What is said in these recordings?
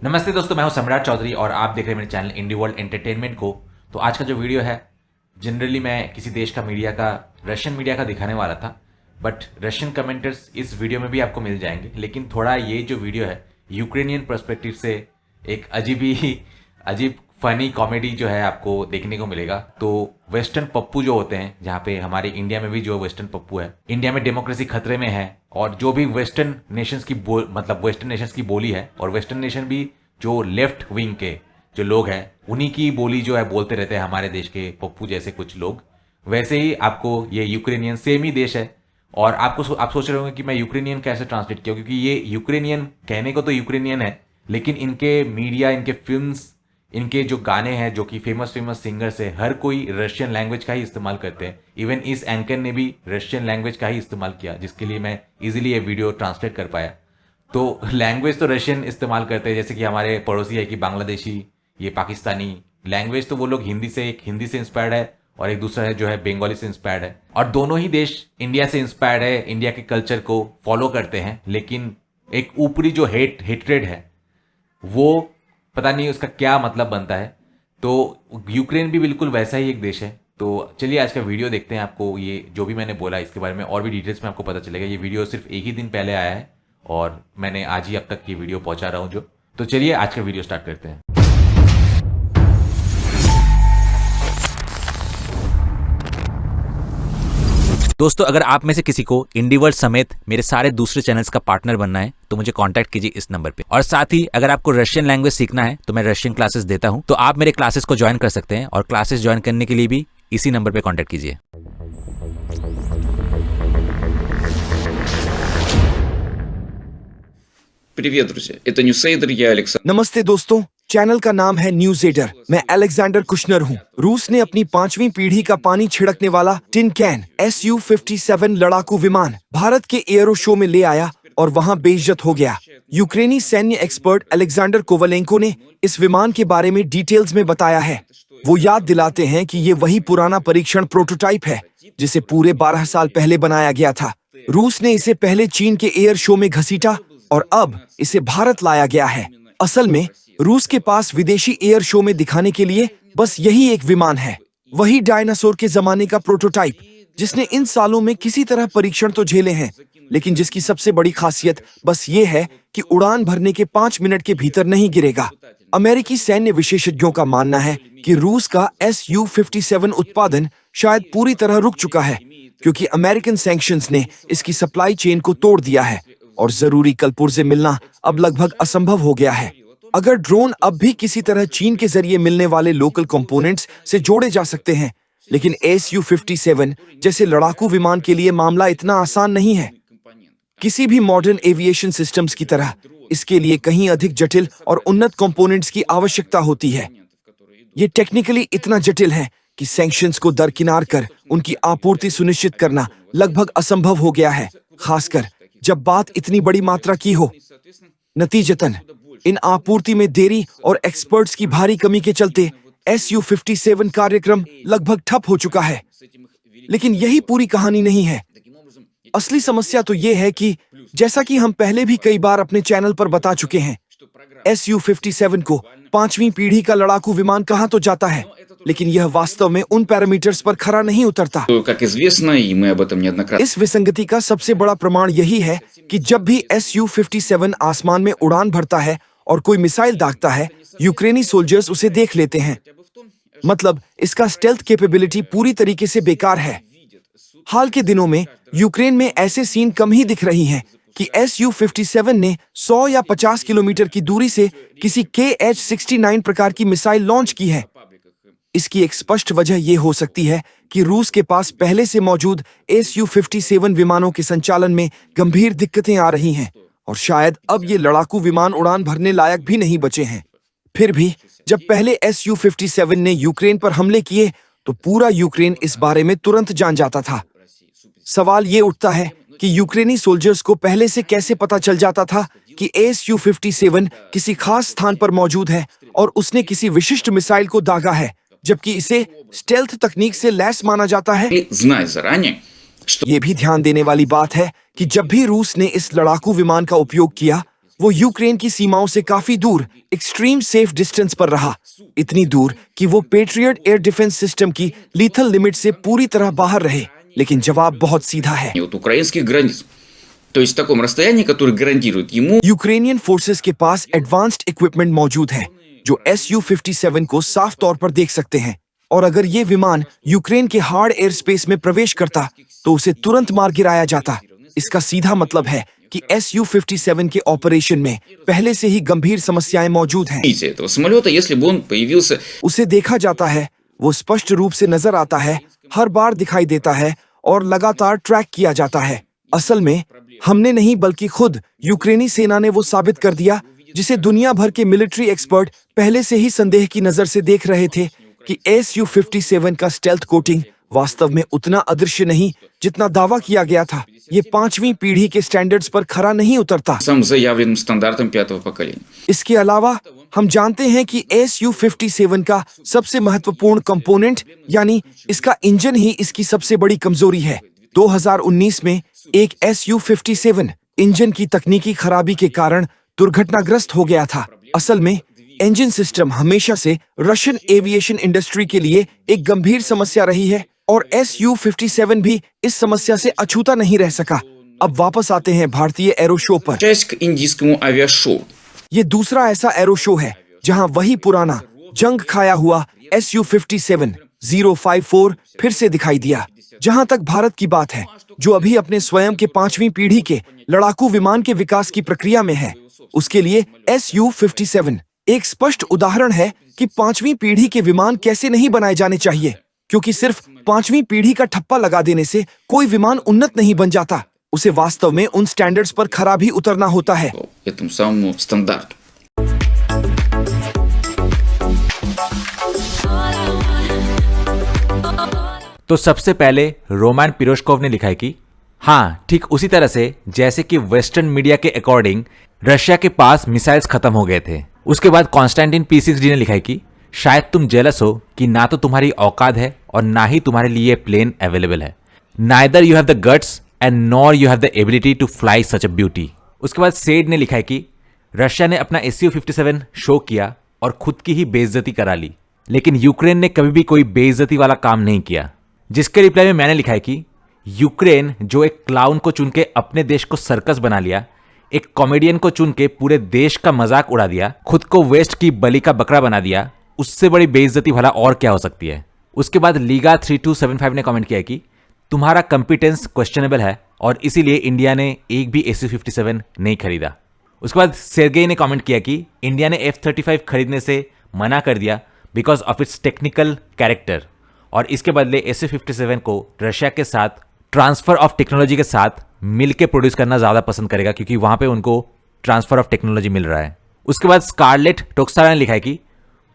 नमस्ते दोस्तों, मैं हूं सम्राट चौधरी और आप देख रहे हैं मेरे चैनल इंडी वर्ल्ड एंटरटेनमेंट को। तो आज का जो वीडियो है, जनरली मैं किसी देश का मीडिया का, रशियन मीडिया का दिखाने वाला था, बट रशियन कमेंटर्स इस वीडियो में भी आपको मिल जाएंगे। लेकिन थोड़ा ये जो वीडियो है यूक्रेनियन पर्सपेक्टिव से एक अजीब फनी कॉमेडी जो है आपको देखने को मिलेगा। तो वेस्टर्न पप्पू जो होते हैं, जहाँ पे हमारे इंडिया में भी जो वेस्टर्न पप्पू है, इंडिया में डेमोक्रेसी खतरे में है और जो भी वेस्टर्न नेशंस की वेस्टर्न नेशंस की बोली है, और वेस्टर्न नेशन भी जो लेफ्ट विंग के जो लोग हैं उन्हीं की बोली जो है बोलते रहते हैं हमारे देश के पप्पू जैसे कुछ लोग। वैसे ही आपको ये यूक्रेनियन सेम ही देश है। और आप सोच रहे होंगे कि मैं यूक्रेनियन कैसे ट्रांसलेट किया, क्योंकि ये यूक्रेनियन कहने को तो यूक्रेनियन है, लेकिन इनके मीडिया, इनके फिल्म्स, इनके जो गाने हैं जो कि फेमस सिंगर्स है, हर कोई रशियन लैंग्वेज का ही इस्तेमाल करते हैं। इवन इस एंकर ने भी रशियन लैंग्वेज का ही इस्तेमाल किया, जिसके लिए मैं इजीली ये वीडियो ट्रांसलेट कर पाया। तो लैंग्वेज तो रशियन इस्तेमाल करते हैं, जैसे कि हमारे पड़ोसी है कि बांग्लादेशी, ये पाकिस्तानी। लैंग्वेज तो वो लोग एक हिंदी से इंस्पायर्ड है और एक दूसरा है जो है बंगाली से इंस्पायर्ड है। और दोनों ही देश इंडिया से इंस्पायर्ड है, इंडिया के कल्चर को फॉलो करते हैं। लेकिन एक ऊपरी जो हेटरेड है वो पता नहीं उसका क्या मतलब बनता है। तो यूक्रेन भी बिल्कुल वैसा ही एक देश है। तो चलिए आज का वीडियो देखते हैं। आपको ये जो भी मैंने बोला इसके बारे में और भी डिटेल्स में आपको पता चलेगा। ये वीडियो सिर्फ एक ही दिन पहले आया है और मैंने आज ही अब तक ये वीडियो पहुंचा रहा हूं जो। तो चलिए आज का वीडियो स्टार्ट करते हैं। दोस्तों, अगर आप में से किसी को इंडी वर्ल्ड समेत मेरे सारे दूसरे चैनल्स का पार्टनर बनना है तो मुझे कांटेक्ट कीजिए इस नंबर पे। और साथ ही अगर आपको रशियन लैंग्वेज सीखना है तो मैं रशियन क्लासेस देता हूं, तो आप मेरे क्लासेस को ज्वाइन कर सकते हैं। और क्लासेस ज्वाइन करने के लिए भी इसी नंबर पे कांटेक्ट कीजिए। Привет, друзья! Это Ньюсейдер, я Александр. नमस्ते दोस्तों, चैनल का नाम है न्यूज एडर। मैं अलेक्जेंडर कुशनर हूँ। रूस ने अपनी 5वीं पीढ़ी का पानी छिड़कने वाला टिन कैन Su-57 लड़ाकू विमान भारत के एयरो शो में ले आया और वहाँ बेइज्जत हो गया। यूक्रेनी सैन्य एक्सपर्ट अलेक्जेंडर कोवलेंको ने इस विमान के बारे में डिटेल्स में बताया है। वो याद दिलाते हैं कि ये वही पुराना परीक्षण प्रोटोटाइप है जिसे पूरे 12 साल पहले बनाया गया था। रूस ने इसे पहले चीन के एयर शो में घसीटा और अब इसे भारत लाया गया है। असल में रूस के पास विदेशी एयर शो में दिखाने के लिए बस यही एक विमान है, वही डायनासोर के जमाने का प्रोटोटाइप जिसने इन सालों में किसी तरह परीक्षण तो झेले हैं, लेकिन जिसकी सबसे बड़ी खासियत बस ये है कि उड़ान भरने के 5 मिनट के भीतर नहीं गिरेगा। अमेरिकी सैन्य विशेषज्ञों का मानना है कि रूस का Su-57 उत्पादन शायद पूरी तरह रुक चुका है, क्योंकि अमेरिकन सैंक्शंस ने इसकी सप्लाई चेन को तोड़ दिया है और जरूरी कलपुर्जे मिलना अब लगभग असंभव हो गया है। अगर ड्रोन अब भी किसी तरह चीन के जरिए मिलने वाले लोकल कंपोनेंट्स से जोड़े जा सकते हैं, लेकिन Su-57 जैसे लड़ाकू विमान के लिए मामला इतना आसान नहीं है। किसी भी मॉडर्न एविएशन सिस्टम्स की तरह इसके लिए कहीं अधिक जटिल और उन्नत कंपोनेंट्स की आवश्यकता होती है। ये टेक्निकली इतना जटिल है कि सैंक्शंस को दरकिनार कर उनकी आपूर्ति सुनिश्चित करना लगभग असंभव हो गया है, खासकर जब बात इतनी बड़ी मात्रा की हो। नतीजतन इन आपूर्ति में देरी और एक्सपर्ट्स की भारी कमी के चलते Su-57 कार्यक्रम लगभग ठप हो चुका है। लेकिन यही पूरी कहानी नहीं है। असली समस्या तो ये है कि जैसा कि हम पहले भी कई बार अपने चैनल पर बता चुके हैं, Su-57 को 5वीं पीढ़ी का लड़ाकू विमान कहा तो जाता है, लेकिन यह वास्तव में उन पैरामीटर्स पर खरा नहीं उतरता। Как известно, и мы об этом неоднократно. इस विसंगति का सबसे बड़ा प्रमाण यही है कि जब भी Su-57 आसमान में उड़ान भरता है और कोई मिसाइल दागता है, यूक्रेनी सोल्जर्स उसे देख लेते हैं। मतलब इसका स्टेल्थ कैपेबिलिटी पूरी तरीके से बेकार है। हाल के दिनों में यूक्रेन में ऐसे सीन कम ही दिख रही हैं कि Su-57 ने 100 या 50 किलोमीटर की दूरी से किसी Kh-69 प्रकार की मिसाइल लॉन्च की है। इसकी एक स्पष्ट वजह यह हो सकती है कि रूस के पास पहले से मौजूद Su-57 विमानों के संचालन में गंभीर दिक्कतें आ रही हैं और शायद अब ये लड़ाकू विमान उड़ान भरने लायक भी नहीं बचे हैं। फिर भी जब पहले Su-57 ने यूक्रेन पर हमले किए तो पूरा यूक्रेन इस बारे में तुरंत जान जाता था। सवाल ये उठता है कि यूक्रेनी सोल्जर्स को पहले से कैसे पता चल जाता था कि Su-57 किसी खास स्थान पर मौजूद है और उसने किसी विशिष्ट मिसाइल को दागा है, जबकि इसे स्टेल्थ तकनीक से लैस माना जाता है। Зная заранее, что ये भी ध्यान देने वाली बात है कि जब भी रूस ने इस लड़ाकू विमान का उपयोग किया वो यूक्रेन की सीमाओं से काफी दूर एक्सट्रीम सेफ डिस्टेंस पर रहा, इतनी दूर कि वो पेट्रियट एयर डिफेंस सिस्टम की लीथल लिमिट से पूरी तरह बाहर रहे। लेकिन जवाब बहुत सीधा है। Вот украинских границ. То есть в таком расстоянии, которое гарантирует ему यूक्रेनियन फोर्सेस के पास एडवांस्ड इक्विपमेंट मौजूद है जो Su-57 को साफ तौर पर देख सकते हैं, और अगर ये विमान यूक्रेन के हार्ड एयर स्पेस में प्रवेश करता तो उसे तुरंत मार गिराया जाता। इसका सीधा मतलब है कि Su-57 के ऑपरेशन में पहले से ही गंभीर समस्याएं मौजूद हैं। этого самолета, если бы он появился उसे देखा जाता है, वो स्पष्ट रूप से नजर आता है, हर बार दिखाई देता है और लगातार ट्रैक किया जाता है। असल में हमने नहीं बल्कि खुद यूक्रेनी सेना ने वो साबित कर दिया जिसे दुनिया भर के मिलिट्री एक्सपर्ट पहले से ही संदेह की नजर से देख रहे थे कि Su-57 का स्टेल्थ कोटिंग वास्तव में उतना अदृश्य नहीं जितना दावा किया गया था। ये 5वीं पीढ़ी के स्टैंडर्ड्स पर खरा नहीं उतरता। самым заявленным стандартом пятого поколения. इसके अलावा हम जानते हैं कि Su-57 का सबसे महत्वपूर्ण कंपोनेंट यानी इसका इंजन ही इसकी सबसे बड़ी कमजोरी है। 2019 में एक Su-57 इंजन की तकनीकी खराबी के कारण दुर्घटनाग्रस्त हो गया था। असल में इंजन सिस्टम हमेशा से रशियन एविएशन इंडस्ट्री के लिए एक गंभीर समस्या रही है और Su-57 भी इस समस्या से अछूता नहीं रह सका। अब वापस आते हैं भारतीय एरो शो पर। Часть к индийскому авиашоу. ये दूसरा ऐसा एरो शो है जहां वही पुराना जंग खाया हुआ Su-57 054 फिर से दिखाई दिया। जहां तक भारत की बात है, जो अभी अपने स्वयं के 5वीं पीढ़ी के लड़ाकू विमान के विकास की प्रक्रिया में है, उसके लिए Su-57 एक स्पष्ट उदाहरण है कि 5वीं पीढ़ी के विमान कैसे नहीं बनाए जाने चाहिए, क्योंकि सिर्फ 5वीं पीढ़ी का ठप्पा लगा देने से कोई विमान उन्नत नहीं बन जाता। उसे वास्तव में उन स्टैंडर्ड्स पर खरा भी उतरना होता है। Этому самому стандарту. तो सबसे पहले रोमान पिरोशकोव ने लिखा है कि हाँ, ठीक उसी तरह से जैसे कि वेस्टर्न मीडिया के अकॉर्डिंग रशिया के पास मिसाइल्स खत्म हो गए थे। उसके बाद कॉन्स्टेंटिन P6D ने लिखा है कि शायद तुम जेलस हो कि ना तो तुम्हारी औकात है और ना ही तुम्हारे लिए प्लेन अवेलेबल है। Neither you have the guts and nor you have the ability to fly such a beauty. उसके बाद सेड ने लिखा है कि रशिया ने अपना Su-57 शो किया और खुद की ही बेइज्जती करा ली, लेकिन यूक्रेन ने कभी भी कोई बेइज्जती वाला काम नहीं किया। जिसके रिप्लाई में मैंने लिखा है कि यूक्रेन जो एक क्लाउन को चुन के अपने देश को सर्कस बना लिया, एक कॉमेडियन को चुन के पूरे देश का मजाक उड़ा दिया, खुद को वेस्ट की बलि का बकरा बना दिया, उससे बड़ी बेइज्जती भला और क्या हो सकती है। उसके बाद लीगा 3275 ने कमेंट किया कि तुम्हारा कंपिटेंस क्वेश्चनेबल है और इसीलिए इंडिया ने एक भी Su-57 नहीं खरीदा। उसके बाद सेर्गेई ने कमेंट किया कि इंडिया ने F-35 खरीदने से मना कर दिया because of its technical character, और इसके बदले Su-57 को रशिया के साथ ट्रांसफर ऑफ टेक्नोलॉजी के साथ मिलके प्रोड्यूस करना ज्यादा पसंद करेगा, क्योंकि वहां पे उनको ट्रांसफर ऑफ टेक्नोलॉजी मिल रहा है। उसके बाद स्कारलेट टोक्सारा ने लिखा है कि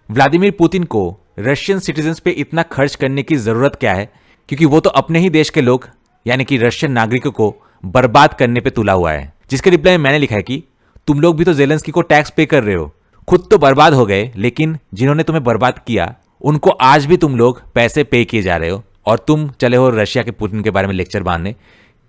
व्लादिमीर पुतिन को रशियन सिटीजन्स पे इतना खर्च करने की जरूरत क्या है, क्योंकि वो तो अपने ही देश के लोग यानी कि रशियन नागरिकों को बर्बाद करने पे तुला हुआ है। जिसके रिप्लाई में मैंने लिखा है कि तुम लोग भी तो जेलेंस्की को टैक्स पे कर रहे हो, खुद तो बर्बाद हो गए, लेकिन जिन्होंने तुम्हें बर्बाद किया उनको आज भी तुम लोग पैसे पे किए जा रहे हो, और तुम चले हो रशिया के पुतिन के बारे में लेक्चर बांधने।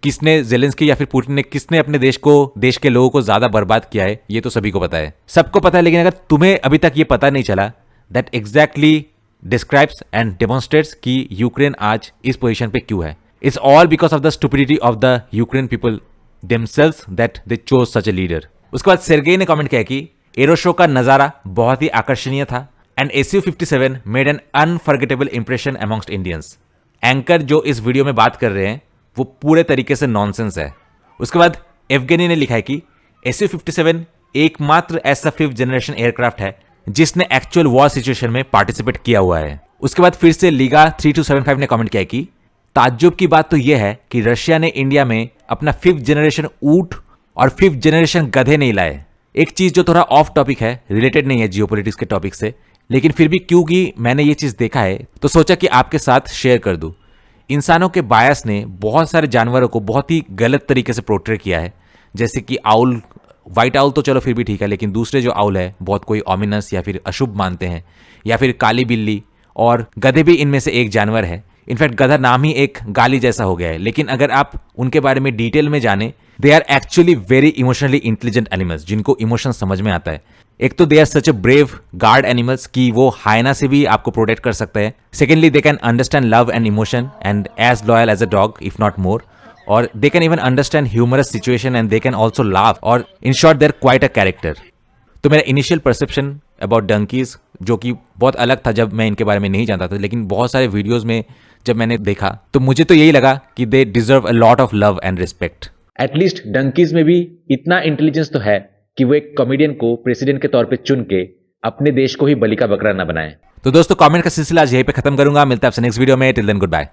किसने जेलेंस्की या फिर पुतिन ने किसने अपने देश के लोगों को ज्यादा बर्बाद किया है, ये तो सभी को पता है, सबको पता है। लेकिन अगर तुम्हें अभी तक ये पता नहीं चला, that exactly describes and demonstrates कि यूक्रेन आज इस पोजीशन पे क्यों है। It's all because of the stupidity of the Ukraine people themselves that they chose such a leader. उसके बाद सेर्गेई ने कमेंट किया कि एरो शो का नजारा बहुत ही आकर्षणीय था and Su-57 made an unforgettable impression amongst Indians. Anchor जो इस वीडियो में बात कर रहे हैं वो पूरे तरीके से नॉनसेंस है। उसके बाद एवगेनी ने लिखा है कि Su-57 एकमात्र ऐसा 5th जनरेशन एयरक्राफ्ट है जिसने एक्चुअल वॉर सिचुएशन में पार्टिसिपेट किया हुआ है। उसके बाद फिर से लीगा 3275 ने कमेंट किया है कि ताज्जुब की बात तो यह है कि रशिया ने इंडिया में अपना 5th जनरेशन ऊंट और 5th जनरेशन गधे नहीं लाए। एक चीज जो थोड़ा ऑफ टॉपिक है, रिलेटेड नहीं है जियोपॉलिटिक्स के टॉपिक से, लेकिन फिर भी क्योंकि मैंने ये चीज देखा है तो सोचा कि आपके साथ शेयर कर दूं। इंसानों के बायस ने बहुत सारे जानवरों को बहुत ही गलत तरीके से पोर्ट्रे किया है, जैसे कि आउल, व्हाइट आउल तो चलो फिर भी ठीक है, लेकिन दूसरे जो आउल है बहुत कोई ऑमिनस या फिर अशुभ मानते हैं, या फिर काली बिल्ली, और गधे भी इनमें से एक जानवर है। इनफैक्ट गधा नाम ही एक गाली जैसा हो गया है। लेकिन अगर आप उनके बारे में डिटेल में जाने, they are actually very emotionally intelligent animals जिनको इमोशन समझ में आता है। एक तो they are such a brave guard animals कि वो हाइना से भी आपको प्रोटेक्ट कर सकते हैं। Secondly they can understand love and emotion and as loyal as a dog if not more, और they can even understand humorous situation and they can also laugh, और in short they're quite a character. तो मेरा initial perception about donkeys जो कि बहुत अलग था जब मैं इनके बारे में नहीं जानता था, लेकिन बहुत सारे वीडियोस में जब मैंने देखा तो मुझे तो यही लगा कि they deserve a lot of love and respect. At least donkeys में भी इतना इंटेलिजेंस तो है कि वो एक कॉमेडियन को प्रेसिडेंट के तौर पे चुन के अपने देश को ही बलि का बकरा ना बनाए। तो दोस्तों कमेंट का सिलसिला आज यहीं पे खत्म करूंगा। मिलता है आपसे नेक्स्ट वीडियो में। Till then good bye.